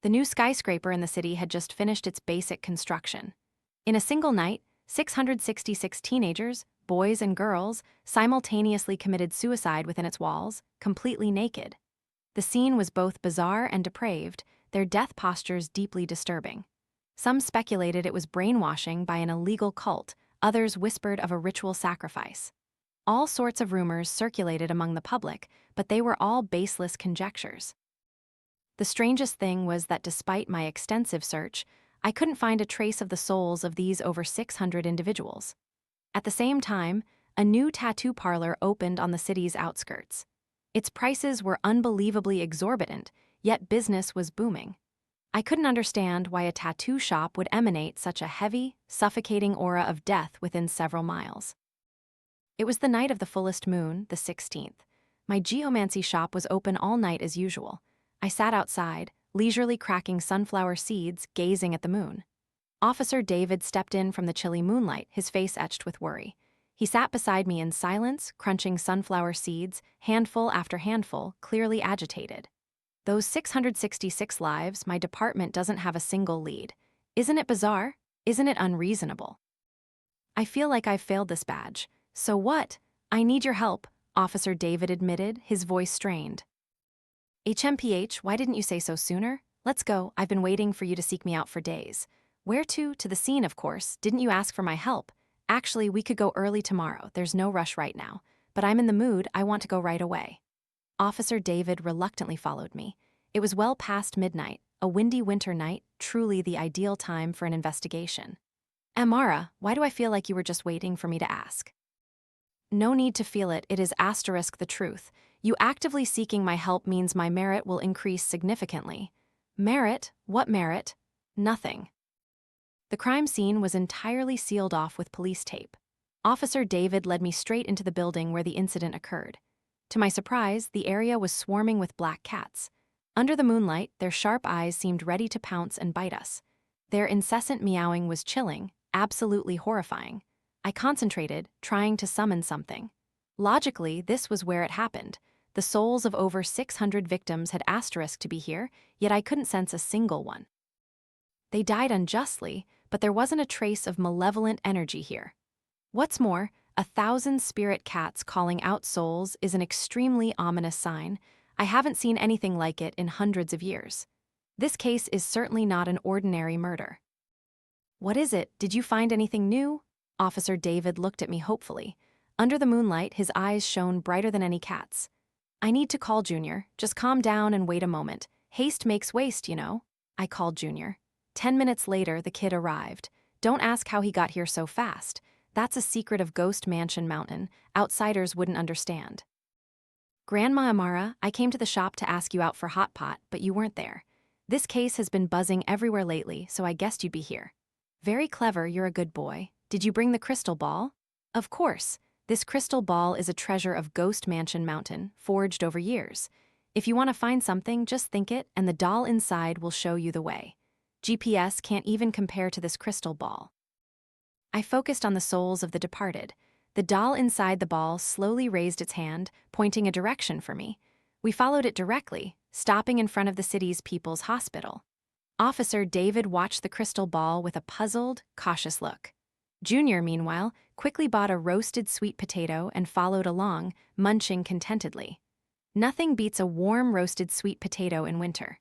The new skyscraper in the city had just finished its basic construction. In a single night, 666 teenagers, boys and girls, simultaneously committed suicide within its walls, completely naked. The scene was both bizarre and depraved, their death postures deeply disturbing. Some speculated it was brainwashing by an illegal cult, others whispered of a ritual sacrifice. All sorts of rumors circulated among the public, but they were all baseless conjectures. The strangest thing was that despite my extensive search, I couldn't find a trace of the souls of these over 600 individuals. At the same time, a new tattoo parlor opened on the city's outskirts. Its prices were unbelievably exorbitant, yet business was booming. I couldn't understand why a tattoo shop would emanate such a heavy, suffocating aura of death within several miles. It was the night of the fullest moon, the 16th. My geomancy shop was open all night as usual. I sat outside, leisurely cracking sunflower seeds, gazing at the moon. Officer David stepped in from the chilly moonlight, his face etched with worry. He sat beside me in silence, crunching sunflower seeds, handful after handful, clearly agitated. Those 666 lives, my department doesn't have a single lead. Isn't it bizarre? Isn't it unreasonable? I feel like I've failed this badge. So what? I need your help, Officer David admitted, his voice strained. HMPH, why didn't you say so sooner? Let's go, I've been waiting for you to seek me out for days. Where to? To the scene, of course. Didn't you ask for my help? Actually, we could go early tomorrow, there's no rush right now. But I'm in the mood, I want to go right away. Officer David reluctantly followed me. It was well past midnight, a windy winter night, truly the ideal time for an investigation. Amara, why do I feel like you were just waiting for me to ask? No need to feel it, it is asterisk the truth. You actively seeking my help means my merit will increase significantly. Merit? What merit? Nothing. The crime scene was entirely sealed off with police tape. Officer David led me straight into the building where the incident occurred. To my surprise, the area was swarming with black cats. Under the moonlight, their sharp eyes seemed ready to pounce and bite us. Their incessant meowing was chilling, absolutely horrifying. I concentrated, trying to summon something. Logically, this was where it happened. The souls of over 600 victims had asterisked to be here, yet I couldn't sense a single one. They died unjustly, but there wasn't a trace of malevolent energy here. What's more, 1,000 spirit cats calling out souls is an extremely ominous sign. I haven't seen anything like it in hundreds of years. This case is certainly not an ordinary murder. What is it? Did you find anything new? Officer David looked at me hopefully. Under the moonlight, his eyes shone brighter than any cat's. I need to call Junior. Just calm down and wait a moment. Haste makes waste, you know. I called Junior. 10 minutes later, the kid arrived. Don't ask how he got here so fast. That's a secret of Ghost Mansion Mountain. Outsiders wouldn't understand. Grandma Amara, I came to the shop to ask you out for hot pot, but you weren't there. This case has been buzzing everywhere lately, so I guessed you'd be here. Very clever, you're a good boy. Did you bring the crystal ball? Of course. This crystal ball is a treasure of Ghost Mansion Mountain, forged over years. If you want to find something, just think it, and the doll inside will show you the way. GPS can't even compare to this crystal ball. I focused on the souls of the departed. The doll inside the ball slowly raised its hand, pointing a direction for me. We followed it directly, stopping in front of the city's People's Hospital. Officer David watched the crystal ball with a puzzled, cautious look. Junior, meanwhile, quickly bought a roasted sweet potato and followed along, munching contentedly. Nothing beats a warm roasted sweet potato in winter.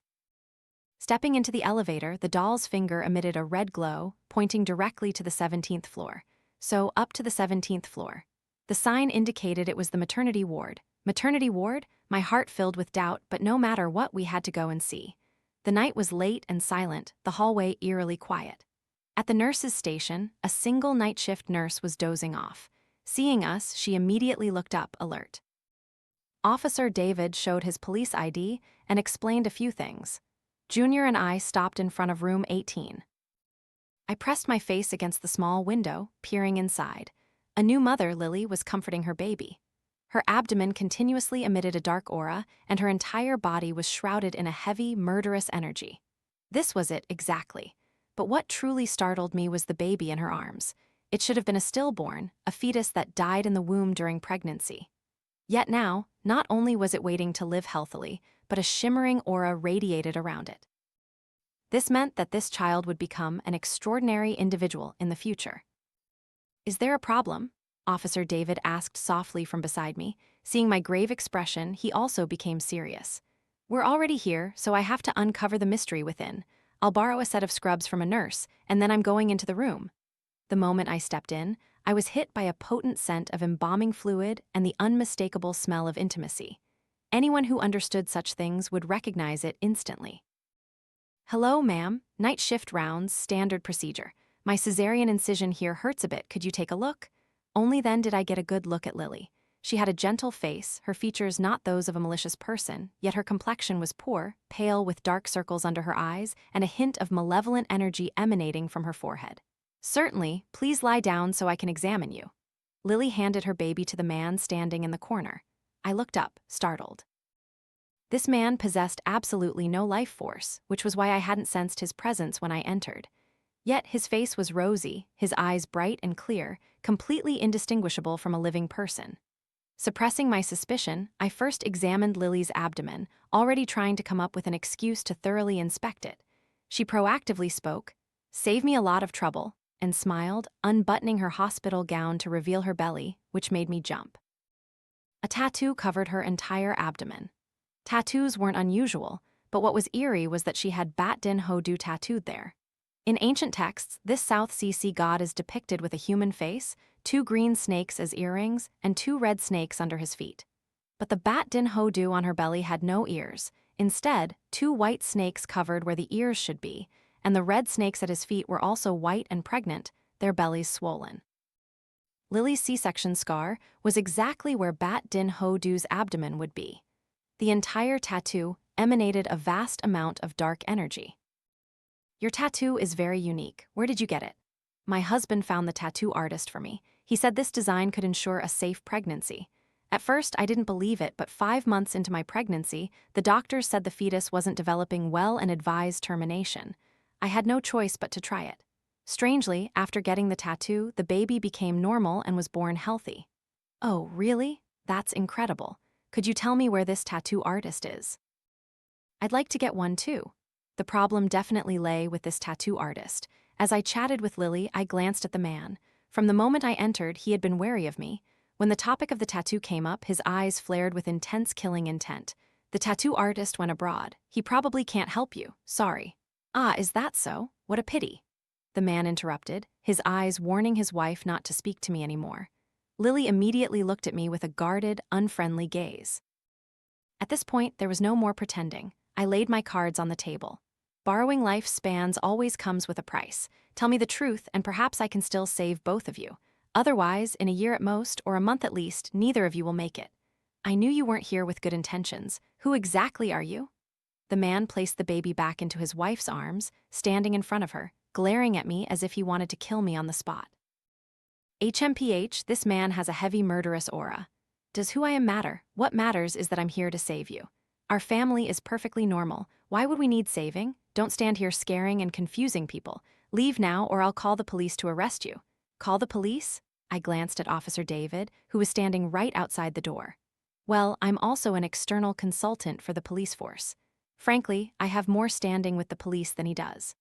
Stepping into the elevator, the doll's finger emitted a red glow, pointing directly to the 17th floor. So, up to the 17th floor. The sign indicated it was the maternity ward. Maternity ward? My heart filled with doubt, but no matter what, we had to go and see. The night was late and silent, the hallway eerily quiet. At the nurse's station, a single night shift nurse was dozing off. Seeing us, she immediately looked up, alert. Officer David showed his police ID and explained a few things. Junior and I stopped in front of room 18. I pressed my face against the small window, peering inside. A new mother, Lily, was comforting her baby. Her abdomen continuously emitted a dark aura, and her entire body was shrouded in a heavy, murderous energy. This was it, exactly. But what truly startled me was the baby in her arms. It should have been a stillborn, a fetus that died in the womb during pregnancy. Yet now, not only was it waiting to live healthily, but a shimmering aura radiated around it. This meant that this child would become an extraordinary individual in the future. "Is there a problem?" Officer David asked softly from beside me. Seeing my grave expression, he also became serious. "We're already here, so I have to uncover the mystery within. I'll borrow a set of scrubs from a nurse, and then I'm going into the room." The moment I stepped in, I was hit by a potent scent of embalming fluid and the unmistakable smell of intimacy. Anyone who understood such things would recognize it instantly. "Hello, ma'am. Night shift rounds, standard procedure. My cesarean incision here hurts a bit. Could you take a look?" Only then did I get a good look at Lily. She had a gentle face, her features not those of a malicious person, yet her complexion was poor, pale with dark circles under her eyes and a hint of malevolent energy emanating from her forehead. "Certainly, please lie down so I can examine you." Lily handed her baby to the man standing in the corner. I looked up, startled. This man possessed absolutely no life force, which was why I hadn't sensed his presence when I entered. Yet his face was rosy, his eyes bright and clear, completely indistinguishable from a living person. Suppressing my suspicion, I first examined Lily's abdomen, already trying to come up with an excuse to thoroughly inspect it. She proactively spoke, "Save me a lot of trouble," and smiled, unbuttoning her hospital gown to reveal her belly, which made me jump. A tattoo covered her entire abdomen. Tattoos weren't unusual, but what was eerie was that she had Bat Din Hodu tattooed there. In ancient texts, this South Sea god is depicted with a human face, 2 green snakes as earrings, and 2 red snakes under his feet. But the Bat Din Hodu on her belly had no ears. Instead, 2 white snakes covered where the ears should be, and the red snakes at his feet were also white and pregnant, their bellies swollen. Lily's C-section scar was exactly where Bat Din Hodu's abdomen would be. The entire tattoo emanated a vast amount of dark energy. "Your tattoo is very unique. Where did you get it?" My husband found the tattoo artist for me. He said this design could ensure a safe pregnancy. At first, I didn't believe it, but 5 months into my pregnancy, the doctors said the fetus wasn't developing well and advised termination. I had no choice but to try it. Strangely, after getting the tattoo, the baby became normal and was born healthy. "Oh, really? That's incredible. Could you tell me where this tattoo artist is?" "I'd like to get one too." The problem definitely lay with this tattoo artist. As I chatted with Lily, I glanced at the man. From the moment I entered, he had been wary of me. When the topic of the tattoo came up, his eyes flared with intense killing intent. "The tattoo artist went abroad. He probably can't help you. Sorry." "Ah, is that so? What a pity." The man interrupted, his eyes warning his wife not to speak to me anymore. Lily immediately looked at me with a guarded, unfriendly gaze. At this point, there was no more pretending. I laid my cards on the table. "Borrowing life spans always comes with a price. Tell me the truth, and perhaps I can still save both of you. Otherwise, in a year at most, or a month at least, neither of you will make it." "I knew you weren't here with good intentions. Who exactly are you?" The man placed the baby back into his wife's arms, standing in front of her, glaring at me as if he wanted to kill me on the spot. "HMPH, this man has a heavy murderous aura. Does who I am matter? What matters is that I'm here to save you. Our family is perfectly normal. Why would we need saving? Don't stand here scaring and confusing people. Leave now or I'll call the police to arrest you." "Call the police?" I glanced at Officer David, who was standing right outside the door. "Well, I'm also an external consultant for the police force. Frankly, I have more standing with the police than he does."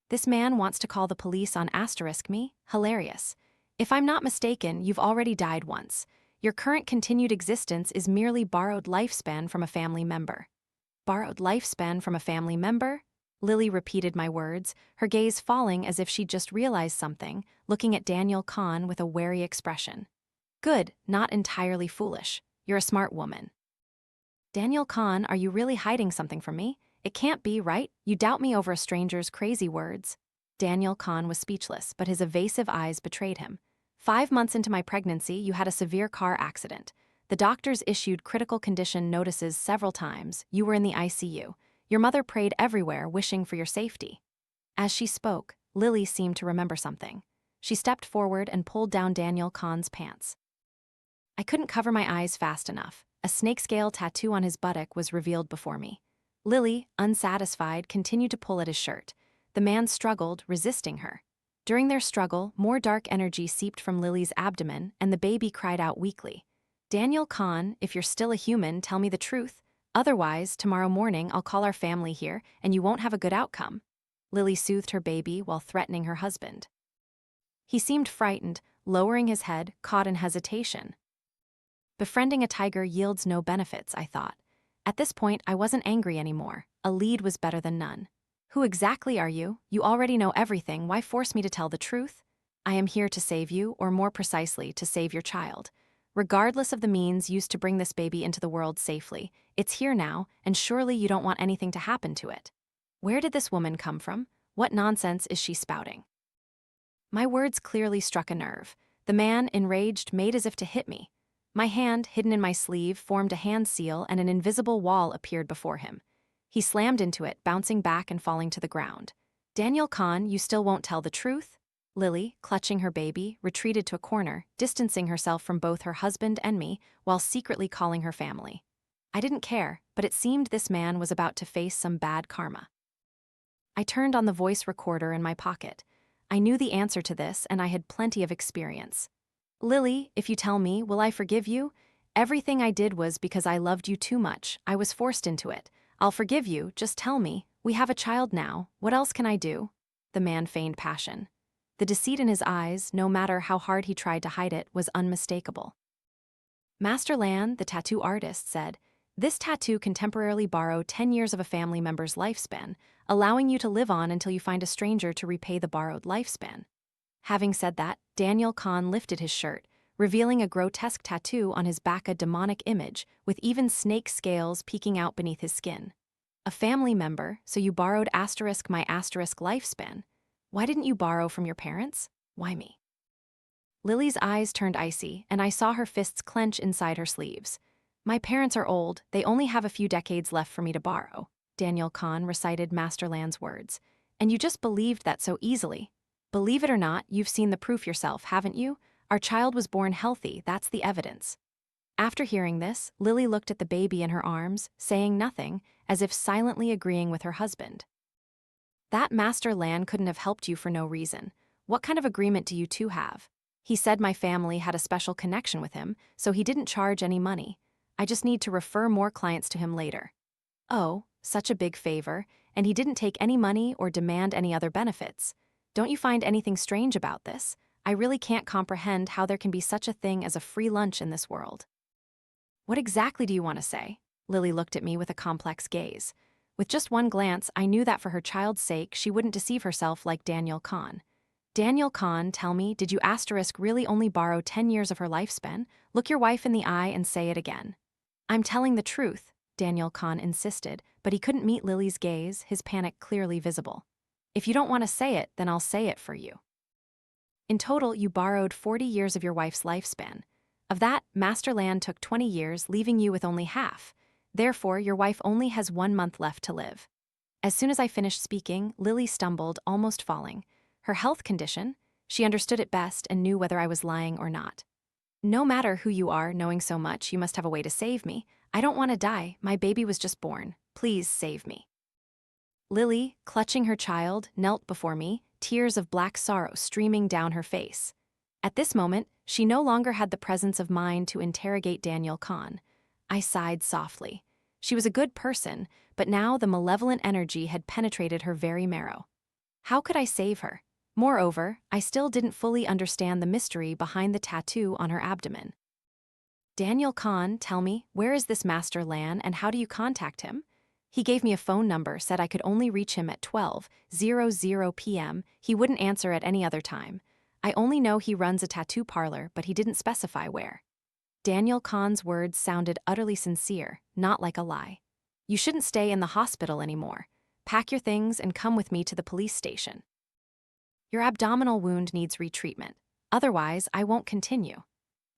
This man wants to call the police on *me? Hilarious. If I'm not mistaken, you've already died once. Your current continued existence is merely borrowed lifespan from a family member. "Borrowed lifespan from a family member?" Lily repeated my words, her gaze falling as if she'd just realized something, looking at Daniel Kahn with a wary expression. "Good, not entirely foolish. You're a smart woman." "Daniel Kahn, are you really hiding something from me? It can't be, right? You doubt me over a stranger's crazy words." Daniel Kahn was speechless, but his evasive eyes betrayed him. 5 months into my pregnancy, you had a severe car accident. The doctors issued critical condition notices several times. You were in the ICU. Your mother prayed everywhere, wishing for your safety. As she spoke, Lily seemed to remember something. She stepped forward and pulled down Daniel Kahn's pants. I couldn't cover my eyes fast enough. A snakescale tattoo on his buttock was revealed before me. Lily, unsatisfied, continued to pull at his shirt. The man struggled, resisting her. During their struggle, more dark energy seeped from Lily's abdomen, and the baby cried out weakly. "Daniel Kahn, if you're still a human, tell me the truth. Otherwise, tomorrow morning I'll call our family here and you won't have a good outcome. Lily soothed her baby while threatening her husband. He seemed frightened, lowering his head, caught in hesitation. Befriending a tiger yields no benefits, I thought. At this point, I wasn't angry anymore. A lead was better than none. Who exactly are you? You already know everything. Why force me to tell the truth? I am here to save you, or more precisely, to save your child. Regardless of the means used to bring this baby into the world safely, it's here now, and surely you don't want anything to happen to it. Where did this woman come from? What nonsense is she spouting? My words clearly struck a nerve. The man, enraged, made as if to hit me. My hand, hidden in my sleeve, formed a hand seal and an invisible wall appeared before him. He slammed into it, bouncing back and falling to the ground. Daniel Khan, you still won't tell the truth? Lily, clutching her baby, retreated to a corner, distancing herself from both her husband and me, while secretly calling her family. I didn't care, but it seemed this man was about to face some bad karma. I turned on the voice recorder in my pocket. I knew the answer to this, and I had plenty of experience. Lily, if you tell me, will I forgive you? Everything I did was because I loved you too much. I was forced into it. I'll forgive you, just tell me. We have a child now. What else can I do? The man feigned passion. The deceit in his eyes, no matter how hard he tried to hide it, was unmistakable. Master Lan, the tattoo artist, said, "This tattoo can temporarily borrow 10 years of a family member's lifespan, allowing you to live on until you find a stranger to repay the borrowed lifespan." Having said that, Daniel Khan lifted his shirt, revealing a grotesque tattoo on his back, a demonic image, with even snake scales peeking out beneath his skin. A family member, so you borrowed my lifespan. Why didn't you borrow from your parents? Why me? Lily's eyes turned icy, and I saw her fists clench inside her sleeves. My parents are old, they only have a few decades left for me to borrow, Daniel Khan recited Master Lan's words. And you just believed that so easily. Believe it or not, you've seen the proof yourself, haven't you? Our child was born healthy, that's the evidence. After hearing this, Lily looked at the baby in her arms, saying nothing, as if silently agreeing with her husband. That Master Lan couldn't have helped you for no reason. What kind of agreement do you two have? He said my family had a special connection with him, so he didn't charge any money. I just need to refer more clients to him later. Oh, such a big favor, and he didn't take any money or demand any other benefits. Don't you find anything strange about this? I really can't comprehend how there can be such a thing as a free lunch in this world. What exactly do you want to say? Lily looked at me with a complex gaze. With just one glance, I knew that for her child's sake, she wouldn't deceive herself like Daniel Khan. Daniel Khan, tell me, did you really only borrow 10 years of her lifespan? Look your wife in the eye and say it again. I'm telling the truth, Daniel Khan insisted, but he couldn't meet Lily's gaze, his panic clearly visible. If you don't want to say it, then I'll say it for you. In total, you borrowed 40 years of your wife's lifespan. Of that, Master Lan took 20 years, leaving you with only half. Therefore, your wife only has 1 month left to live. As soon as I finished speaking, Lily stumbled, almost falling. Her health condition? She understood it best and knew whether I was lying or not. No matter who you are, knowing so much, you must have a way to save me. I don't want to die. My baby was just born. Please save me. Lily, clutching her child, knelt before me, tears of black sorrow streaming down her face. At this moment, she no longer had the presence of mind to interrogate Daniel Khan. I sighed softly. She was a good person, but now the malevolent energy had penetrated her very marrow. How could I save her? Moreover, I still didn't fully understand the mystery behind the tattoo on her abdomen. Daniel Khan, tell me, where is this Master Lan and how do you contact him? He gave me a phone number, said I could only reach him at 12:00 p.m. He wouldn't answer at any other time. I only know he runs a tattoo parlor, but he didn't specify where. Daniel Khan's words sounded utterly sincere, not like a lie. You shouldn't stay in the hospital anymore. Pack your things and come with me to the police station. Your abdominal wound needs retreatment. Otherwise, I won't continue.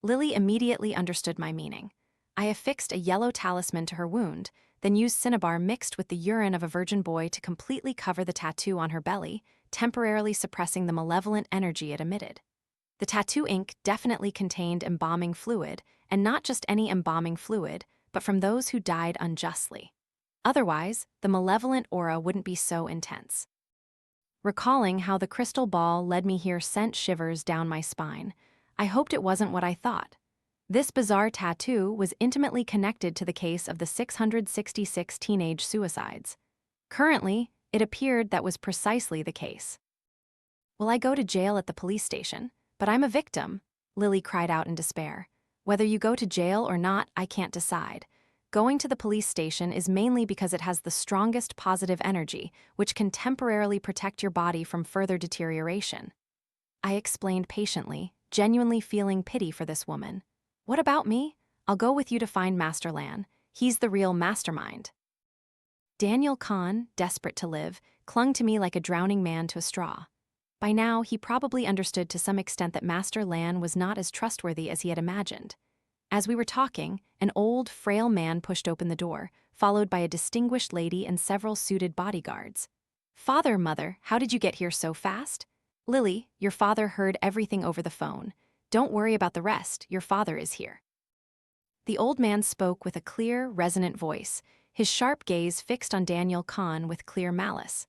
Lily immediately understood my meaning. I affixed a yellow talisman to her wound, then used cinnabar mixed with the urine of a virgin boy to completely cover the tattoo on her belly, temporarily suppressing the malevolent energy it emitted. The tattoo ink definitely contained embalming fluid, and not just any embalming fluid, but from those who died unjustly. Otherwise, the malevolent aura wouldn't be so intense. Recalling how the crystal ball led me here sent shivers down my spine. I hoped it wasn't what I thought. This bizarre tattoo was intimately connected to the case of the 666 teenage suicides. Currently, it appeared that was precisely the case. "Will I go to jail at the police station? But I'm a victim," Lily cried out in despair. "Whether you go to jail or not, I can't decide. Going to the police station is mainly because it has the strongest positive energy, which can temporarily protect your body from further deterioration." I explained patiently, genuinely feeling pity for this woman. "What about me? I'll go with you to find Master Lan. He's the real mastermind." Daniel Kahn, desperate to live, clung to me like a drowning man to a straw. By now, he probably understood to some extent that Master Lan was not as trustworthy as he had imagined. As we were talking, an old, frail man pushed open the door, followed by a distinguished lady and several suited bodyguards. "Father, Mother, how did you get here so fast?" "Lily, your father heard everything over the phone. Don't worry about the rest, your father is here." The old man spoke with a clear, resonant voice, his sharp gaze fixed on Daniel Kahn with clear malice.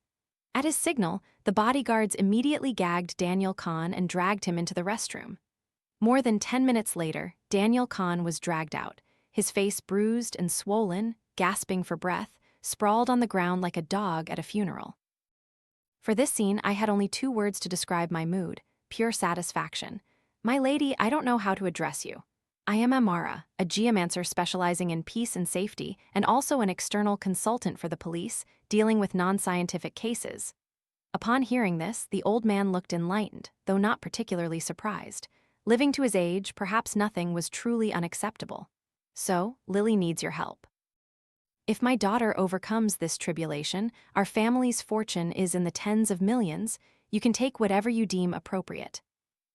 At his signal, the bodyguards immediately gagged Daniel Kahn and dragged him into the restroom. More than 10 minutes later, Daniel Kahn was dragged out, his face bruised and swollen, gasping for breath, sprawled on the ground like a dog at a funeral. For this scene, I had only 2 words to describe my mood: pure satisfaction. "My lady, I don't know how to address you. I am Amara, a geomancer specializing in peace and safety, and also an external consultant for the police, dealing with non-scientific cases." Upon hearing this, the old man looked enlightened, though not particularly surprised. Living to his age, perhaps nothing was truly unacceptable. "So, Lily needs your help. If my daughter overcomes this tribulation, our family's fortune is in the tens of millions. You can take whatever you deem appropriate."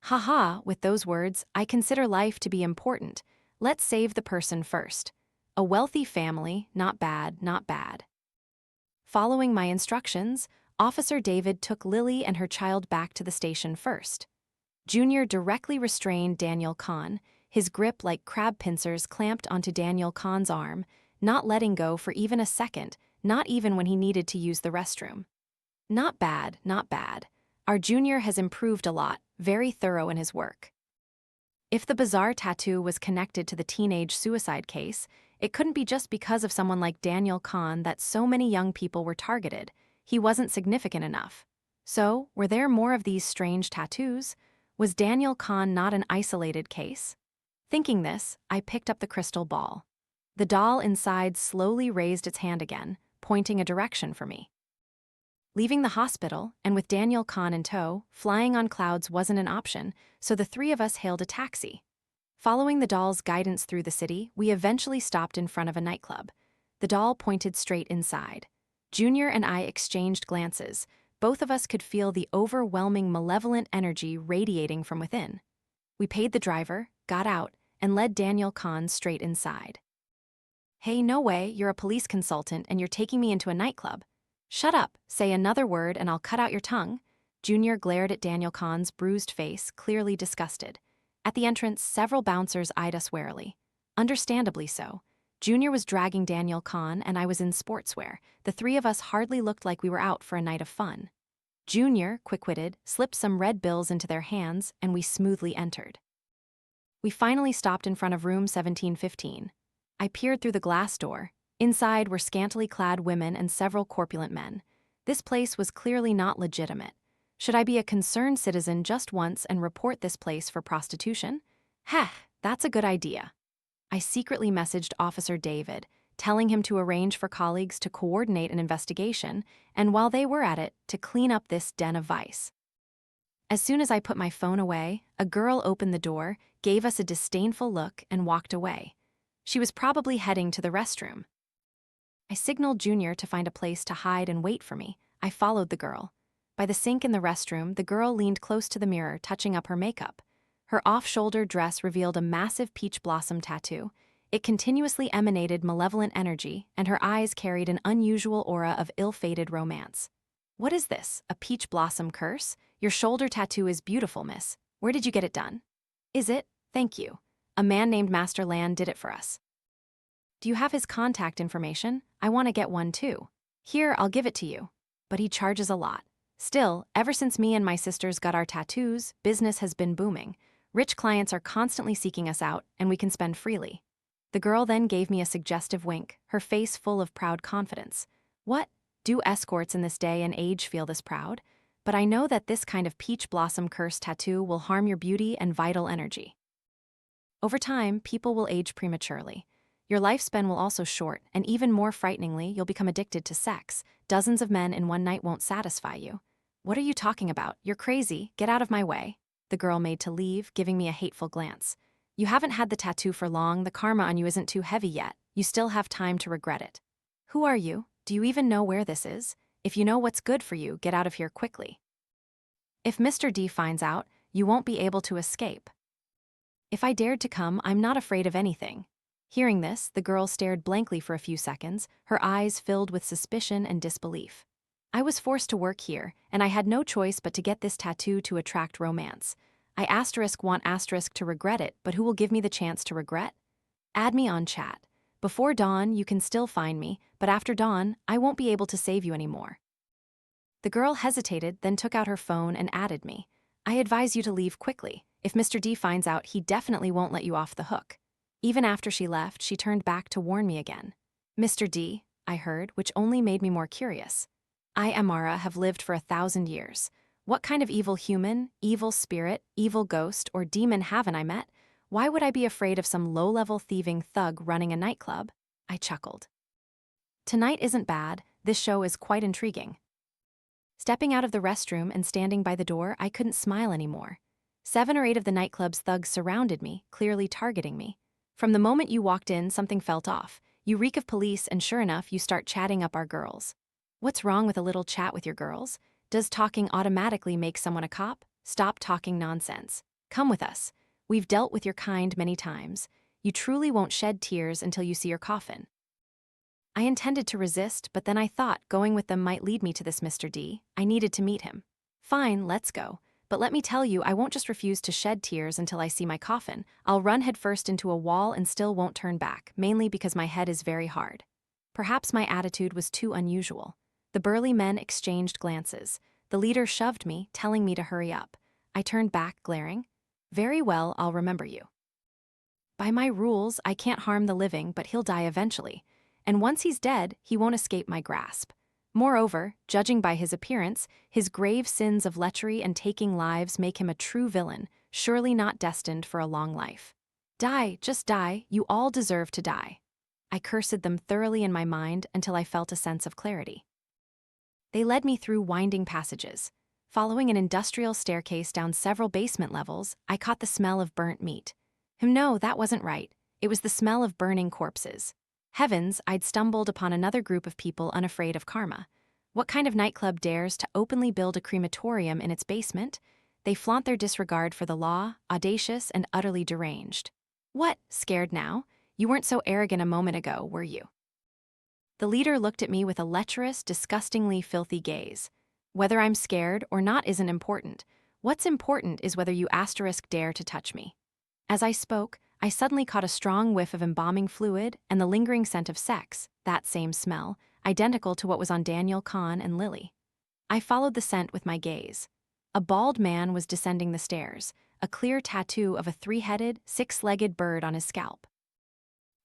Haha, with those words, I consider life to be important. Let's save the person first. A wealthy family, not bad, not bad. Following my instructions, Officer David took Lily and her child back to the station first. Junior directly restrained Daniel Kahn, his grip like crab pincers clamped onto Daniel Kahn's arm, not letting go for even a second, not even when he needed to use the restroom. Not bad, not bad. Our junior has improved a lot, very thorough in his work. If the bizarre tattoo was connected to the teenage suicide case, it couldn't be just because of someone like Daniel Kahn that so many young people were targeted. He wasn't significant enough. So, were there more of these strange tattoos? Was Daniel Kahn not an isolated case? Thinking this, I picked up the crystal ball. The doll inside slowly raised its hand again, pointing a direction for me. Leaving the hospital, and with Daniel Kahn in tow, flying on clouds wasn't an option, so the 3 of us hailed a taxi. Following the doll's guidance through the city, we eventually stopped in front of a nightclub. The doll pointed straight inside. Junior and I exchanged glances. Both of us could feel the overwhelming malevolent energy radiating from within. We paid the driver, got out, and led Daniel Kahn straight inside. "Hey, no way, you're a police consultant and you're taking me into a nightclub. Shut up, say another word and I'll cut out your tongue." Junior glared at Daniel Kahn's bruised face, clearly disgusted. At the entrance, several bouncers eyed us warily. Understandably so. Junior was dragging Daniel Kahn and I was in sportswear. The 3 of us hardly looked like we were out for a night of fun. Junior, quick-witted, slipped some red bills into their hands and we smoothly entered. We finally stopped in front of room 1715. I peered through the glass door. Inside were scantily clad women and several corpulent men. This place was clearly not legitimate. Should I be a concerned citizen just once and report this place for prostitution? Heh, that's a good idea. I secretly messaged Officer David, telling him to arrange for colleagues to coordinate an investigation, and while they were at it, to clean up this den of vice. As soon as I put my phone away, a girl opened the door, gave us a disdainful look, and walked away. She was probably heading to the restroom. I signaled Junior to find a place to hide and wait for me. I followed the girl. By the sink in the restroom, the girl leaned close to the mirror, touching up her makeup. Her off-shoulder dress revealed a massive peach blossom tattoo. It continuously emanated malevolent energy, and her eyes carried an unusual aura of ill-fated romance. "What is this, a peach blossom curse? Your shoulder tattoo is beautiful, miss. Where did you get it done?" "Is it? Thank you. A man named Master Lan did it for us." "Do you have his contact information? I want to get one too." "Here, I'll give it to you. But he charges a lot. Still, ever since me and my sisters got our tattoos, business has been booming. Rich clients are constantly seeking us out, and we can spend freely. The girl then gave me a suggestive wink, her face full of proud confidence. What? Do escorts in this day and age feel this proud? But I know that this kind of peach blossom curse tattoo will harm your beauty and vital energy. Over time, people will age prematurely. Your lifespan will also short, and even more frighteningly, you'll become addicted to sex. Dozens of men in one night won't satisfy you. What are you talking about? You're crazy. Get out of my way. The girl made to leave, giving me a hateful glance. You haven't had the tattoo for long, the karma on you isn't too heavy yet. You still have time to regret it. Who are you? Do you even know where this is? If you know what's good for you, get out of here quickly. If Mr. D finds out, you won't be able to escape. If I dared to come, I'm not afraid of anything. Hearing this, the girl stared blankly for a few seconds, her eyes filled with suspicion and disbelief. I was forced to work here, and I had no choice but to get this tattoo to attract romance. I want to regret it, but who will give me the chance to regret? Add me on chat. Before dawn, you can still find me, but after dawn, I won't be able to save you anymore. The girl hesitated, then took out her phone and added me. I advise you to leave quickly. If Mr. D finds out, he definitely won't let you off the hook. Even after she left, she turned back to warn me again. Mr. D, I heard, which only made me more curious. I, Amara, have lived for 1,000 years. What kind of evil human, evil spirit, evil ghost, or demon haven't I met? Why would I be afraid of some low-level thieving thug running a nightclub? I chuckled. Tonight isn't bad. This show is quite intriguing. Stepping out of the restroom and standing by the door, I couldn't smile anymore. 7 or 8 of the nightclub's thugs surrounded me, clearly targeting me. From the moment you walked in, something felt off. You reek of police, and sure enough, you start chatting up our girls. What's wrong with a little chat with your girls? Does talking automatically make someone a cop? Stop talking nonsense. Come with us. We've dealt with your kind many times. You truly won't shed tears until you see your coffin. I intended to resist, but then I thought going with them might lead me to this Mr. D. I needed to meet him. Fine, let's go. But let me tell you, I won't just refuse to shed tears until I see my coffin. I'll run headfirst into a wall and still won't turn back, mainly because my head is very hard. Perhaps my attitude was too unusual. The burly men exchanged glances. The leader shoved me, telling me to hurry up. I turned back, glaring. Very well, I'll remember you. By my rules, I can't harm the living, but he'll die eventually. And once he's dead, he won't escape my grasp. Moreover, judging by his appearance, his grave sins of lechery and taking lives make him a true villain, surely not destined for a long life. Die, just die, you all deserve to die. I cursed them thoroughly in my mind until I felt a sense of clarity. They led me through winding passages. Following an industrial staircase down several basement levels, I caught the smell of burnt meat. No, that wasn't right. It was the smell of burning corpses. Heavens, I'd stumbled upon another group of people unafraid of karma. What kind of nightclub dares to openly build a crematorium in its basement? They flaunt their disregard for the law, audacious and utterly deranged. What, scared now? You weren't so arrogant a moment ago, were you? The leader looked at me with a lecherous, disgustingly filthy gaze. Whether I'm scared or not isn't important. What's important is whether you dare to touch me. As I spoke, I suddenly caught a strong whiff of embalming fluid and the lingering scent of sex, that same smell, identical to what was on Daniel, Khan, and Lily. I followed the scent with my gaze. A bald man was descending the stairs, a clear tattoo of a 3-headed, 6-legged bird on his scalp.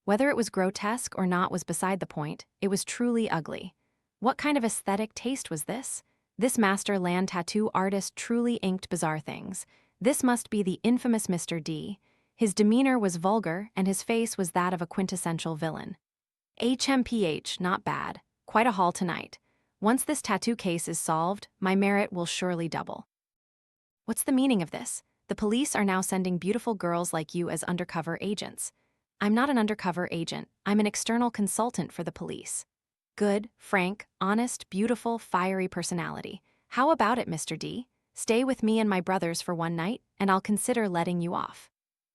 Whether it was grotesque or not was beside the point, it was truly ugly. What kind of aesthetic taste was this? This master land tattoo artist truly inked bizarre things. This must be the infamous Mr. D. His demeanor was vulgar, and his face was that of a quintessential villain. HMPH, not bad. Quite a haul tonight. Once this tattoo case is solved, my merit will surely double. What's the meaning of this? The police are now sending beautiful girls like you as undercover agents. I'm not an undercover agent. I'm an external consultant for the police. Good, frank, honest, beautiful, fiery personality. How about it, Mr. D? Stay with me and my brothers for one night, and I'll consider letting you off.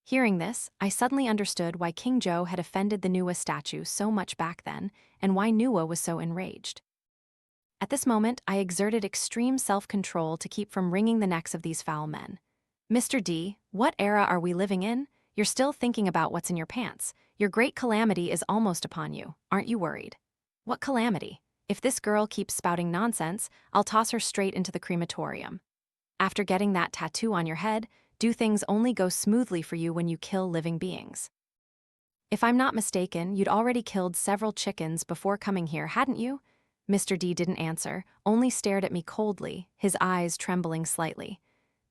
Hearing this, I suddenly understood why King Joe had offended the Nuwa statue so much back then, and why Nuwa was so enraged. At this moment, I exerted extreme self-control to keep from wringing the necks of these foul men. Mr. D, what era are we living in? You're still thinking about what's in your pants. Your great calamity is almost upon you. Aren't you worried? What calamity? If this girl keeps spouting nonsense, I'll toss her straight into the crematorium. After getting that tattoo on your head, do things only go smoothly for you when you kill living beings? If I'm not mistaken, you'd already killed several chickens before coming here, hadn't you? Mr. D didn't answer, only stared at me coldly, his eyes trembling slightly.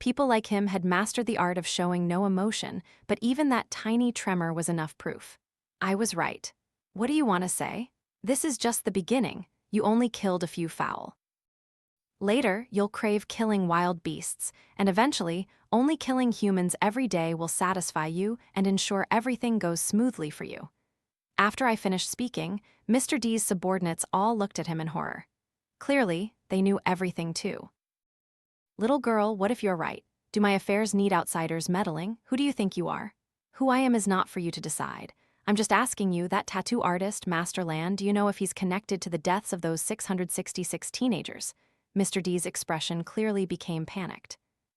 People like him had mastered the art of showing no emotion, but even that tiny tremor was enough proof. I was right. What do you want to say? This is just the beginning. You only killed a few fowl. Later, you'll crave killing wild beasts, and eventually, only killing humans every day will satisfy you and ensure everything goes smoothly for you. After I finished speaking, Mr. D's subordinates all looked at him in horror. Clearly, they knew everything too. Little girl, what if you're right? Do my affairs need outsiders meddling? Who do you think you are? Who I am is not for you to decide. I'm just asking you, that tattoo artist, Master Lan, do you know if he's connected to the deaths of those 666 teenagers? Mr. D's expression clearly became panicked.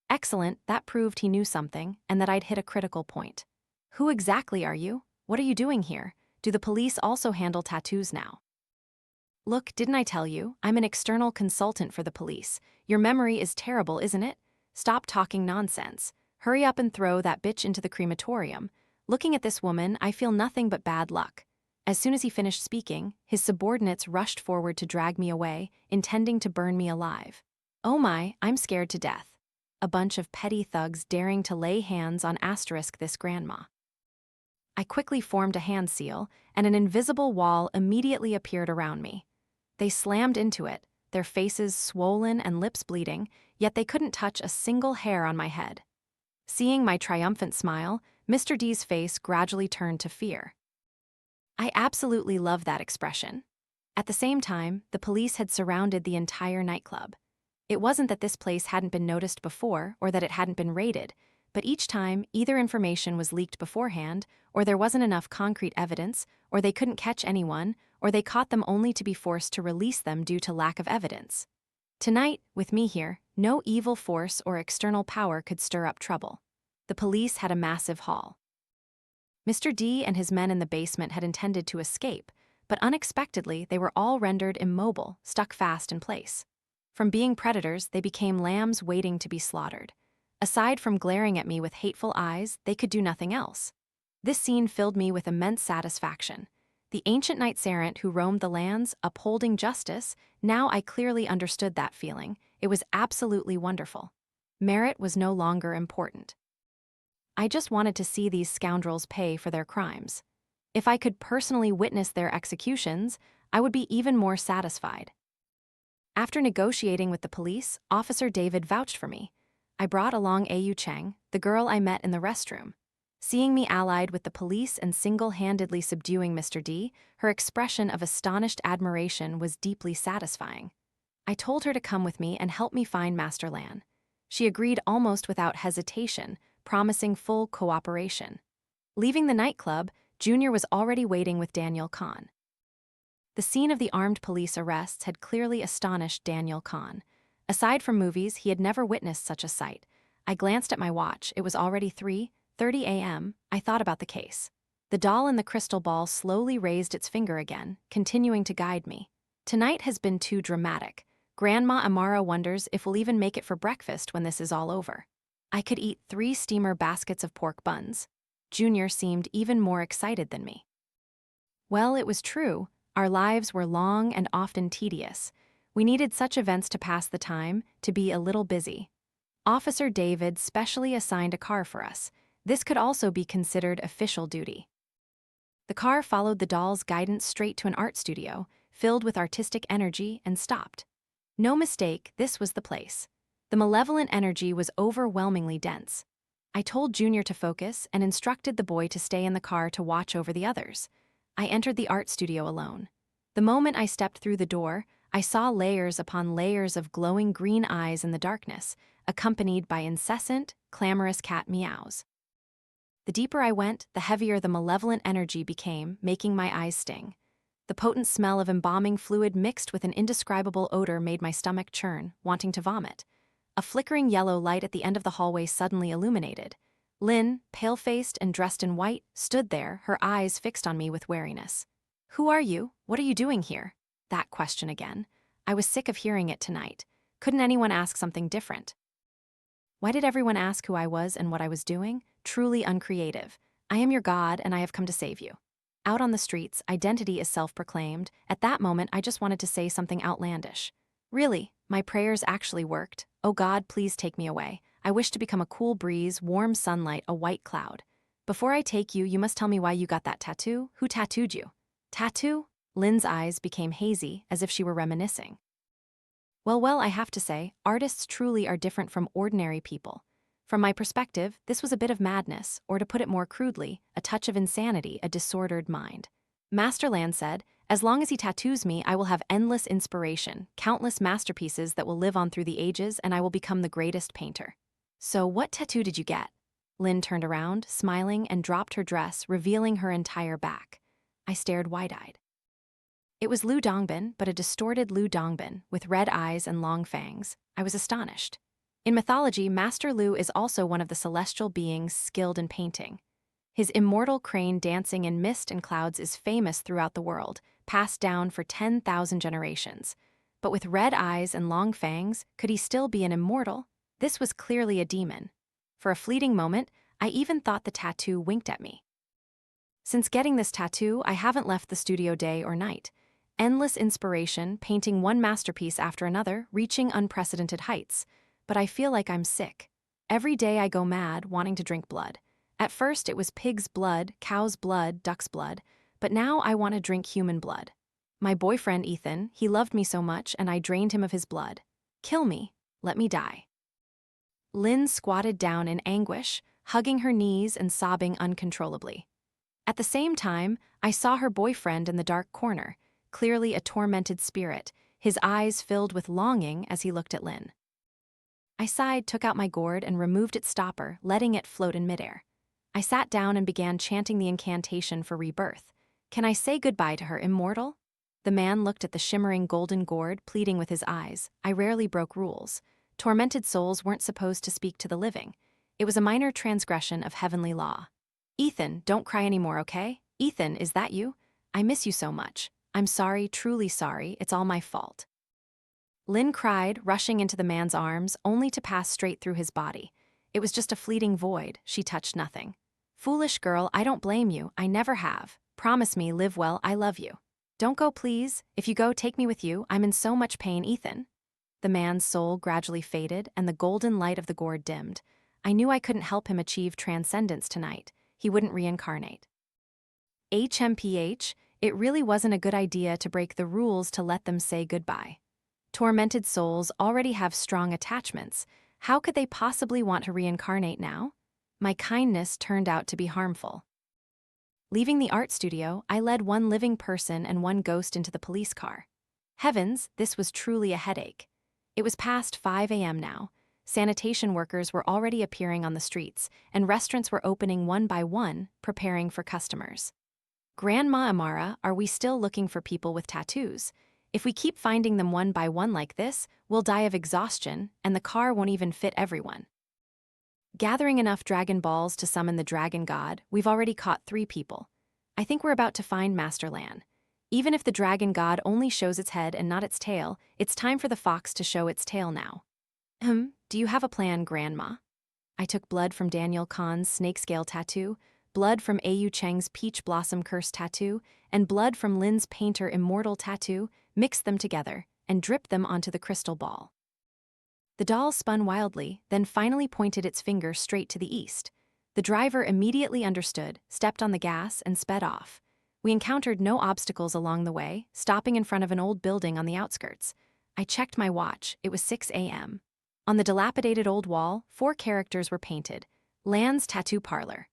Excellent, that proved he knew something, and that I'd hit a critical point. Who exactly are you? What are you doing here? Do the police also handle tattoos now? Look, didn't I tell you? I'm an external consultant for the police. Your memory is terrible, isn't it? Stop talking nonsense. Hurry up and throw that bitch into the crematorium. Looking at this woman, I feel nothing but bad luck. As soon as he finished speaking, his subordinates rushed forward to drag me away, intending to burn me alive. Oh my, I'm scared to death. A bunch of petty thugs daring to lay hands on this grandma. I quickly formed a hand seal, and an invisible wall immediately appeared around me. They slammed into it, their faces swollen and lips bleeding, yet they couldn't touch a single hair on my head. Seeing my triumphant smile, Mr. D's face gradually turned to fear. I absolutely love that expression. At the same time, the police had surrounded the entire nightclub. It wasn't that this place hadn't been noticed before or that it hadn't been raided, but each time either information was leaked beforehand, or there wasn't enough concrete evidence, or they couldn't catch anyone, or they caught them only to be forced to release them due to lack of evidence. Tonight, with me here, no evil force or external power could stir up trouble. The police had a massive haul. Mr. D and his men in the basement had intended to escape, but unexpectedly they were all rendered immobile, stuck fast in place. From being predators, they became lambs waiting to be slaughtered. Aside from glaring at me with hateful eyes, they could do nothing else. This scene filled me with immense satisfaction. The ancient knights-errant who roamed the lands, upholding justice, now I clearly understood that feeling. It was absolutely wonderful. Merit was no longer important. I just wanted to see these scoundrels pay for their crimes. If I could personally witness their executions, I would be even more satisfied. After negotiating with the police, Officer David vouched for me. I brought along Au Cheng, the girl I met in the restroom. Seeing me allied with the police and single-handedly subduing Mr. D, her expression of astonished admiration was deeply satisfying. I told her to come with me and help me find Master Lan. She agreed almost without hesitation, promising full cooperation. Leaving the nightclub, Junior was already waiting with Daniel Khan. The scene of the armed police arrests had clearly astonished Daniel Khan. Aside from movies, he had never witnessed such a sight. I glanced at my watch. It was already 3:30 a.m. I thought about the case. The doll in the crystal ball slowly raised its finger again, continuing to guide me. Tonight has been too dramatic. Grandma Amara wonders if we'll even make it for breakfast when this is all over. I could eat 3 steamer baskets of pork buns. Junior seemed even more excited than me. Well, it was true. Our lives were long and often tedious. We needed such events to pass the time, to be a little busy. Officer David specially assigned a car for us. This could also be considered official duty. The car followed the doll's guidance straight to an art studio, filled with artistic energy, and stopped. No mistake, this was the place. The malevolent energy was overwhelmingly dense. I told Junior to focus and instructed the boy to stay in the car to watch over the others. I entered the art studio alone. The moment I stepped through the door, I saw layers upon layers of glowing green eyes in the darkness, accompanied by incessant, clamorous cat meows. The deeper I went, the heavier the malevolent energy became, making my eyes sting. The potent smell of embalming fluid mixed with an indescribable odor made my stomach churn, wanting to vomit. A flickering yellow light at the end of the hallway suddenly illuminated. Lynn, pale-faced and dressed in white, stood there, her eyes fixed on me with wariness. "Who are you? What are you doing here?" That question again. I was sick of hearing it tonight. Couldn't anyone ask something different? Why did everyone ask who I was and what I was doing? Truly uncreative. I am your god and I have come to save you. Out on the streets, identity is self-proclaimed. At that moment, I just wanted to say something outlandish. Really, my prayers actually worked. Oh God, please take me away. I wish to become a cool breeze, warm sunlight, a white cloud. Before I take you, you must tell me why you got that tattoo. Who tattooed you? Tattoo? Lynn's eyes became hazy, as if she were reminiscing. Well, I have to say, artists truly are different from ordinary people. From my perspective, this was a bit of madness, or to put it more crudely, a touch of insanity, a disordered mind. Masterland said, as long as he tattoos me, I will have endless inspiration, countless masterpieces that will live on through the ages, and I will become the greatest painter. So what tattoo did you get? Lynn turned around, smiling, and dropped her dress, revealing her entire back. I stared wide-eyed. It was Lu Dongbin, but a distorted Lu Dongbin, with red eyes and long fangs. I was astonished. In mythology, Master Lu is also one of the celestial beings skilled in painting. His immortal crane dancing in mist and clouds is famous throughout the world, passed down for 10,000 generations. But with red eyes and long fangs, could he still be an immortal? This was clearly a demon. For a fleeting moment, I even thought the tattoo winked at me. Since getting this tattoo, I haven't left the studio day or night. Endless inspiration, painting one masterpiece after another, reaching unprecedented heights. But I feel like I'm sick. Every day I go mad, wanting to drink blood. At first it was pig's blood, cow's blood, duck's blood, but now I want to drink human blood. My boyfriend Ethan, he loved me so much and I drained him of his blood. Kill me, let me die. Lynn squatted down in anguish, hugging her knees and sobbing uncontrollably. At the same time, I saw her boyfriend in the dark corner, clearly a tormented spirit, his eyes filled with longing as he looked at Lynn. I sighed, took out my gourd, and removed its stopper, letting it float in midair. I sat down and began chanting the incantation for rebirth. Can I say goodbye to her, immortal? The man looked at the shimmering golden gourd, pleading with his eyes. I rarely broke rules. Tormented souls weren't supposed to speak to the living. It was a minor transgression of heavenly law. Ethan, don't cry anymore, okay? Ethan, is that you? I miss you so much. I'm sorry, truly sorry, it's all my fault. Lynn cried, rushing into the man's arms, only to pass straight through his body. It was just a fleeting void, she touched nothing. Foolish girl, I don't blame you, I never have. Promise me, live well, I love you. Don't go, please. If you go, take me with you, I'm in so much pain, Ethan. The man's soul gradually faded, and the golden light of the gourd dimmed. I knew I couldn't help him achieve transcendence tonight. He wouldn't reincarnate. HMPH, it really wasn't a good idea to break the rules to let them say goodbye. Tormented souls already have strong attachments. How could they possibly want to reincarnate now? My kindness turned out to be harmful. Leaving the art studio, I led one living person and one ghost into the police car. Heavens, this was truly a headache. It was past 5 a.m. now. Sanitation workers were already appearing on the streets, and restaurants were opening one by one, preparing for customers. Grandma Amara, are we still looking for people with tattoos? If we keep finding them one by one like this, we'll die of exhaustion, and the car won't even fit everyone. Gathering enough dragon balls to summon the dragon god, we've already caught 3 people. I think we're about to find Master Lan. Even if the dragon god only shows its head and not its tail, it's time for the fox to show its tail now. Do you have a plan, Grandma? I took blood from Daniel Khan's snakescale tattoo, blood from Au Cheng's peach blossom curse tattoo, and blood from Lynn's Painter Immortal tattoo, mixed them together, and dripped them onto the crystal ball. The doll spun wildly, then finally pointed its finger straight to the east. The driver immediately understood, stepped on the gas, and sped off. We encountered no obstacles along the way, stopping in front of an old building on the outskirts. I checked my watch, it was 6 a.m. On the dilapidated old wall, 4 characters were painted. Lan's tattoo parlor.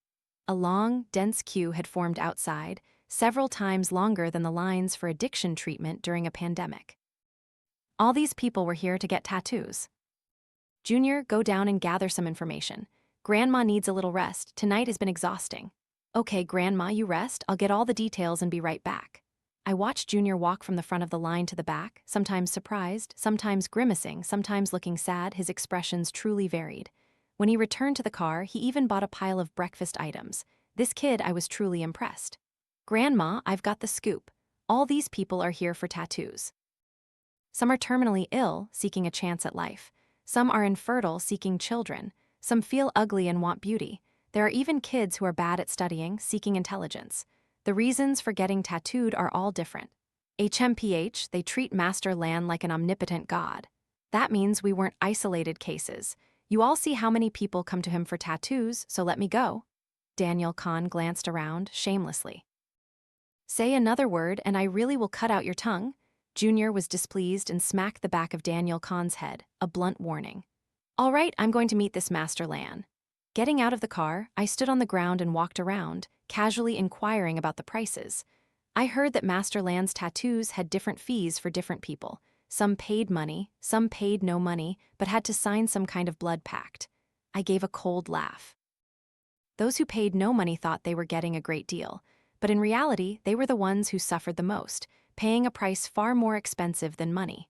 A long, dense queue had formed outside, several times longer than the lines for addiction treatment during a pandemic. All these people were here to get tattoos. Junior, go down and gather some information. Grandma needs a little rest. Tonight has been exhausting. Okay, Grandma, you rest. I'll get all the details and be right back. I watched Junior walk from the front of the line to the back, sometimes surprised, sometimes grimacing, sometimes looking sad. His expressions truly varied. When he returned to the car, he even bought a pile of breakfast items. This kid, I was truly impressed. Grandma, I've got the scoop. All these people are here for tattoos. Some are terminally ill, seeking a chance at life. Some are infertile, seeking children. Some feel ugly and want beauty. There are even kids who are bad at studying, seeking intelligence. The reasons for getting tattooed are all different. HMPH, they treat Master Lan like an omnipotent god. That means we weren't isolated cases. You all see how many people come to him for tattoos, so let me go. Daniel Khan glanced around, shamelessly. Say another word and I really will cut out your tongue. Junior was displeased and smacked the back of Daniel Khan's head, a blunt warning. All right, I'm going to meet this Master Lan. Getting out of the car, I stood on the ground and walked around, casually inquiring about the prices. I heard that Master Lan's tattoos had different fees for different people. Some paid money, some paid no money, but had to sign some kind of blood pact. I gave a cold laugh. Those who paid no money thought they were getting a great deal, but in reality, they were the ones who suffered the most, paying a price far more expensive than money.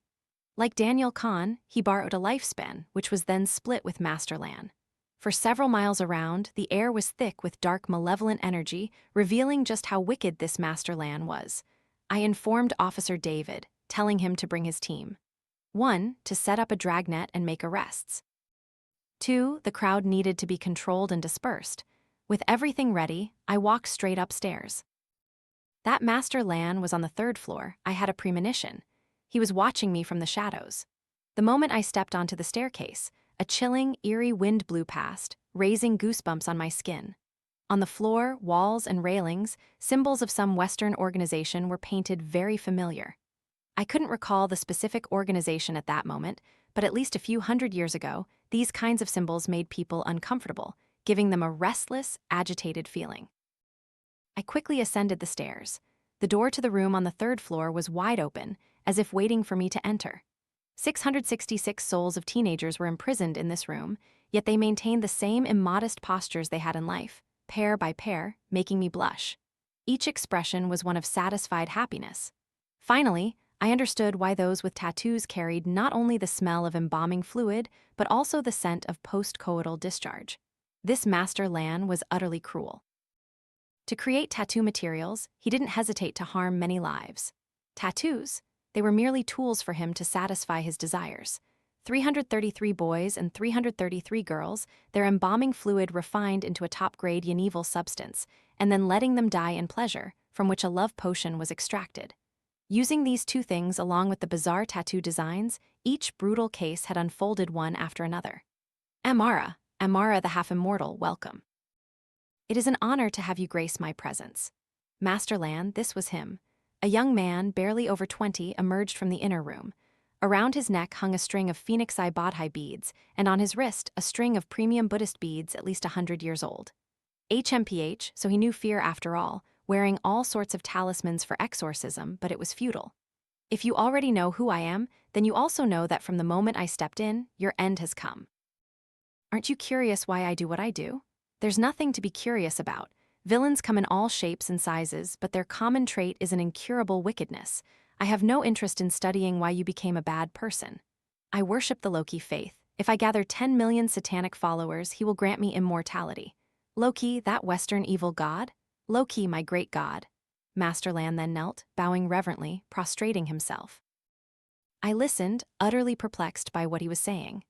Like Daniel Khan, he borrowed a lifespan, which was then split with Master Lan. For several miles around, the air was thick with dark, malevolent energy, revealing just how wicked this Master Lan was. I informed Officer David, telling him to bring his team. 1. To set up a dragnet and make arrests. 2. The crowd needed to be controlled and dispersed. With everything ready, I walked straight upstairs. That Master Lan was on the 3rd floor. I had a premonition. He was watching me from the shadows. The moment I stepped onto the staircase, a chilling, eerie wind blew past, raising goosebumps on my skin. On the floor, walls, and railings, symbols of some Western organization were painted very familiar. I couldn't recall the specific organization at that moment, but at least a few hundred years ago, these kinds of symbols made people uncomfortable, giving them a restless, agitated feeling. I quickly ascended the stairs. The door to the room on the 3rd floor was wide open, as if waiting for me to enter. 666 souls of teenagers were imprisoned in this room, yet they maintained the same immodest postures they had in life, pair by pair, making me blush. Each expression was one of satisfied happiness. Finally, I understood why those with tattoos carried not only the smell of embalming fluid, but also the scent of post-coital discharge. This Master Lan was utterly cruel. To create tattoo materials, he didn't hesitate to harm many lives. Tattoos? They were merely tools for him to satisfy his desires. 333 boys and 333 girls, their embalming fluid refined into a top-grade unravel substance, and then letting them die in pleasure, from which a love potion was extracted. Using these two things along with the bizarre tattoo designs, each brutal case had unfolded one after another. Amara the half-immortal, welcome. It is an honor to have you grace my presence. Master Lan, this was him. A young man, barely over 20, emerged from the inner room. Around his neck hung a string of Phoenix Eye Bodhi beads, and on his wrist a string of premium Buddhist beads at least 100 years old. HMPH, so he knew fear after all, wearing all sorts of talismans for exorcism, but it was futile. If you already know who I am, then you also know that from the moment I stepped in, your end has come. Aren't you curious why I do what I do? There's nothing to be curious about. Villains come in all shapes and sizes, but their common trait is an incurable wickedness. I have no interest in studying why you became a bad person. I worship the Loki faith. If I gather 10 million satanic followers, he will grant me immortality. Loki, that Western evil god? Loki, my great god. Master Lan then knelt, bowing reverently, prostrating himself. I listened, utterly perplexed by what he was saying.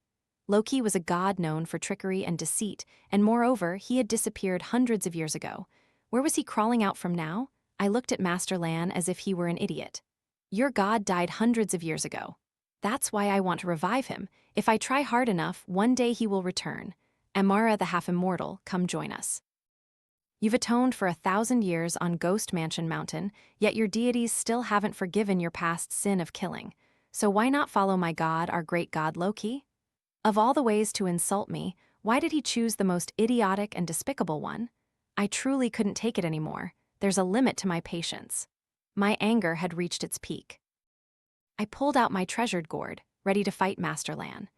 Loki was a god known for trickery and deceit, and moreover, he had disappeared hundreds of years ago. Where was he crawling out from now? I looked at Master Lan as if he were an idiot. Your god died hundreds of years ago. That's why I want to revive him. If I try hard enough, one day he will return. Amara the half-immortal, come join us. You've atoned for 1,000 years on Ghost Mansion Mountain, yet your deities still haven't forgiven your past sin of killing. So why not follow my god, our great god Loki? Of all the ways to insult me, why did he choose the most idiotic and despicable one? I truly couldn't take it anymore. There's a limit to my patience. My anger had reached its peak. I pulled out my treasured gourd, ready to fight Master Lan.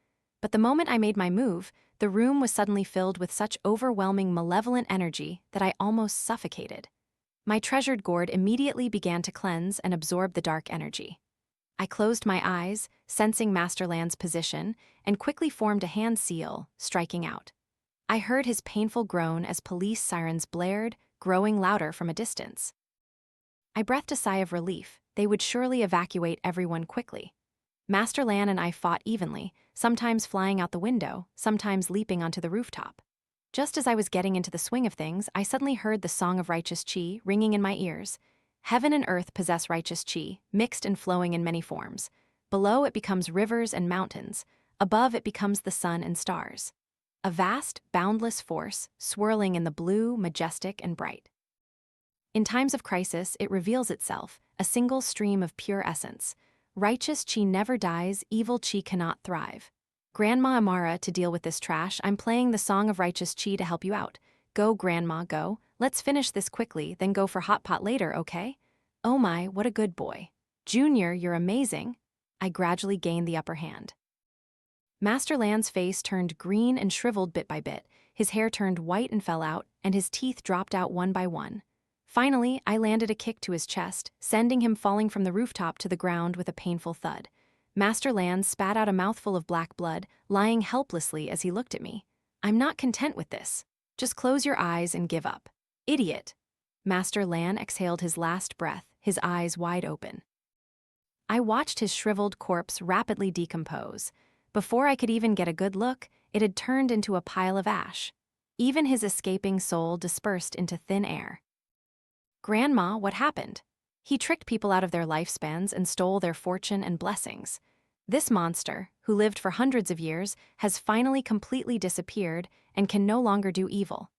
But the moment I made my move, the room was suddenly filled with such overwhelming malevolent energy that I almost suffocated. My treasured gourd immediately began to cleanse and absorb the dark energy. I closed my eyes, sensing Master Lan's position, and quickly formed a hand seal, striking out. I heard his painful groan as police sirens blared, growing louder from a distance. I breathed a sigh of relief. They would surely evacuate everyone quickly. Master Lan and I fought evenly, sometimes flying out the window, sometimes leaping onto the rooftop. Just as I was getting into the swing of things, I suddenly heard the song of righteous chi ringing in my ears. Heaven and earth possess righteous chi, mixed and flowing in many forms. Below it becomes rivers and mountains. Above it becomes the sun and stars. A vast, boundless force, swirling in the blue, majestic, and bright. In times of crisis, it reveals itself, a single stream of pure essence. Righteous chi never dies, evil chi cannot thrive. Grandma Amara, to deal with this trash, I'm playing the song of righteous chi to help you out. Go, Grandma, go. Let's finish this quickly, then go for hot pot later, okay? Oh my, what a good boy. Junior, you're amazing. I gradually gained the upper hand. Master Lan's face turned green and shriveled bit by bit, his hair turned white and fell out, and his teeth dropped out one by one. Finally, I landed a kick to his chest, sending him falling from the rooftop to the ground with a painful thud. Master Lan spat out a mouthful of black blood, lying helplessly as he looked at me. I'm not content with this. Just close your eyes and give up. Idiot. Master Lan exhaled his last breath, his eyes wide open. I watched his shriveled corpse rapidly decompose. Before I could even get a good look, it had turned into a pile of ash. Even his escaping soul dispersed into thin air. Grandma, what happened? He tricked people out of their lifespans and stole their fortune and blessings. This monster, who lived for hundreds of years, has finally completely disappeared and can no longer do evil.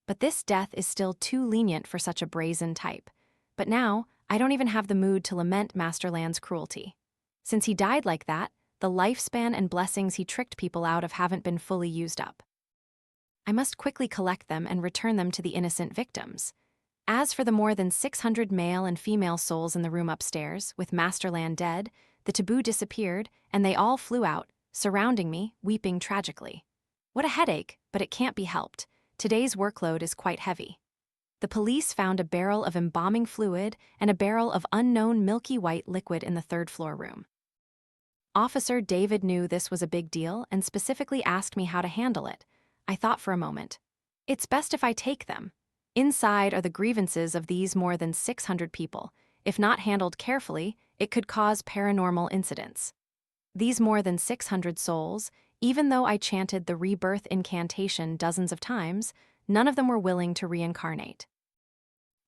But this death is still too lenient for such a brazen type. But now, I don't even have the mood to lament Master Lan's cruelty. Since he died like that, the lifespan and blessings he tricked people out of haven't been fully used up. I must quickly collect them and return them to the innocent victims. As for the more than 600 male and female souls in the room upstairs, with Master Lan dead, the taboo disappeared, and they all flew out, surrounding me, weeping tragically. What a headache, but it can't be helped. Today's workload is quite heavy. The police found a barrel of embalming fluid and a barrel of unknown milky white liquid in the third-floor room. Officer David knew this was a big deal and specifically asked me how to handle it. I thought for a moment. It's best if I take them. Inside are the grievances of these more than 600 people. If not handled carefully, it could cause paranormal incidents. These more than 600 souls, even though I chanted the rebirth incantation dozens of times, none of them were willing to reincarnate.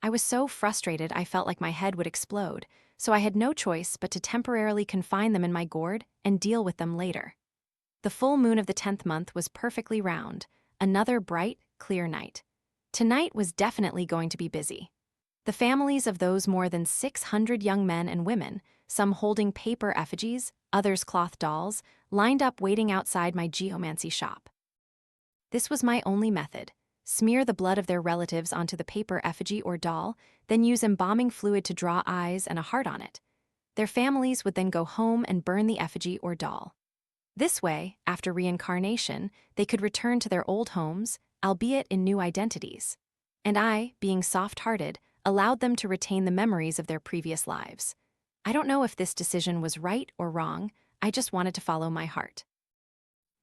I was so frustrated I felt like my head would explode, so I had no choice but to temporarily confine them in my gourd and deal with them later. The full moon of the 10th month was perfectly round, another bright, clear night. Tonight was definitely going to be busy. The families of those more than 600 young men and women, some holding paper effigies, others cloth dolls, lined up waiting outside my geomancy shop. This was my only method. Smear the blood of their relatives onto the paper effigy or doll, then use embalming fluid to draw eyes and a heart on it. Their families would then go home and burn the effigy or doll. This way, after reincarnation, they could return to their old homes, albeit in new identities. And I, being soft-hearted, allowed them to retain the memories of their previous lives. I don't know if this decision was right or wrong, I just wanted to follow my heart.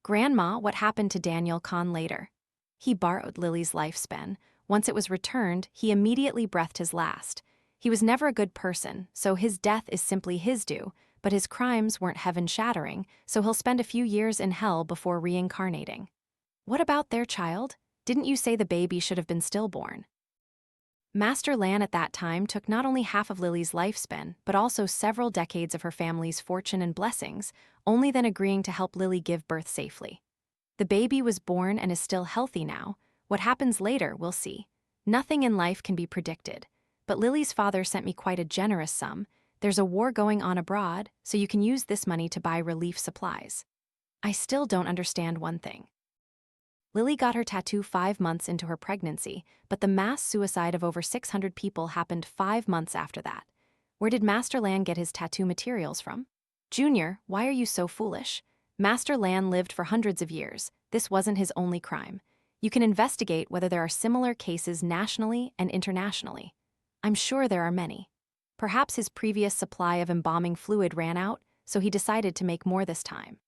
Grandma, what happened to Daniel Kahn later? He borrowed Lily's lifespan. Once it was returned, he immediately breathed his last. He was never a good person, so his death is simply his due, but his crimes weren't heaven-shattering, so he'll spend a few years in hell before reincarnating. What about their child? Didn't you say the baby should have been stillborn? Master Lan at that time took not only half of Lily's lifespan, but also several decades of her family's fortune and blessings, only then agreeing to help Lily give birth safely. The baby was born and is still healthy now. What happens later, we'll see. Nothing in life can be predicted. But Lily's father sent me quite a generous sum. There's a war going on abroad, so you can use this money to buy relief supplies. I still don't understand one thing. Lily got her tattoo 5 months into her pregnancy, but the mass suicide of over 600 people happened 5 months after that. Where did Master Lan get his tattoo materials from? Junior, why are you so foolish? Master Lan lived for hundreds of years. This wasn't his only crime. You can investigate whether there are similar cases nationally and internationally. I'm sure there are many. Perhaps his previous supply of embalming fluid ran out, so he decided to make more this time.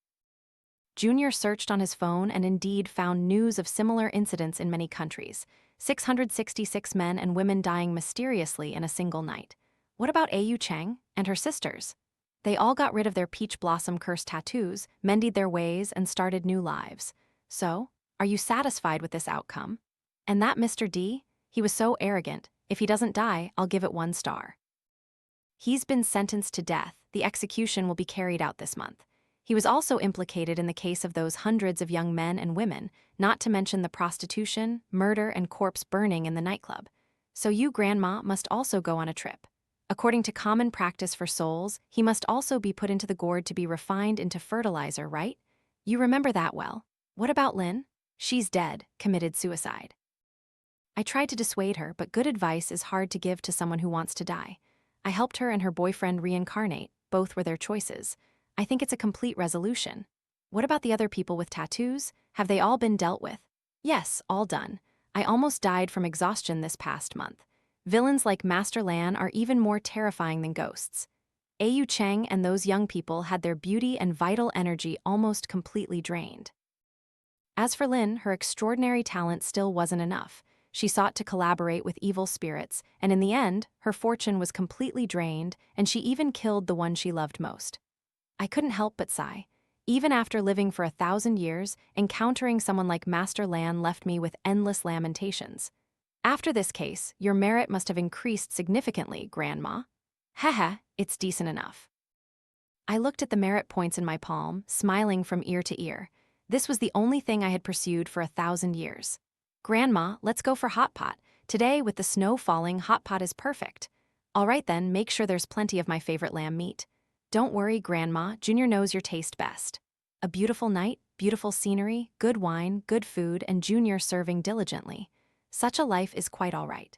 Junior searched on his phone and indeed found news of similar incidents in many countries. 666 men and women dying mysteriously in a single night. What about Au Cheng and her sisters? They all got rid of their peach blossom cursed tattoos, mended their ways, and started new lives. So, are you satisfied with this outcome? And that Mr. D? He was so arrogant. If he doesn't die, I'll give it 1 star. He's been sentenced to death. The execution will be carried out this month. He was also implicated in the case of those hundreds of young men and women, not to mention the prostitution, murder, and corpse burning in the nightclub. So you, Grandma, must also go on a trip. According to common practice for souls, he must also be put into the gourd to be refined into fertilizer, right? You remember that well. What about Lynn? She's dead, committed suicide. I tried to dissuade her, but good advice is hard to give to someone who wants to die. I helped her and her boyfriend reincarnate. Both were their choices. I think it's a complete resolution. What about the other people with tattoos? Have they all been dealt with? Yes, all done. I almost died from exhaustion this past month. Villains like Master Lan are even more terrifying than ghosts. Ayu Cheng and those young people had their beauty and vital energy almost completely drained. As for Lin, her extraordinary talent still wasn't enough. She sought to collaborate with evil spirits, and in the end, her fortune was completely drained, and she even killed the one she loved most. I couldn't help but sigh. Even after living for 1,000 years, encountering someone like Master Lan left me with endless lamentations. After this case, your merit must have increased significantly, Grandma. Haha, it's decent enough. I looked at the merit points in my palm, smiling from ear to ear. This was the only thing I had pursued for 1,000 years. Grandma, let's go for hot pot. Today, with the snow falling, hot pot is perfect. All right then, make sure there's plenty of my favorite lamb meat. Don't worry, Grandma, Junior knows your taste best. A beautiful night, beautiful scenery, good wine, good food, and Junior serving diligently. Such a life is quite all right.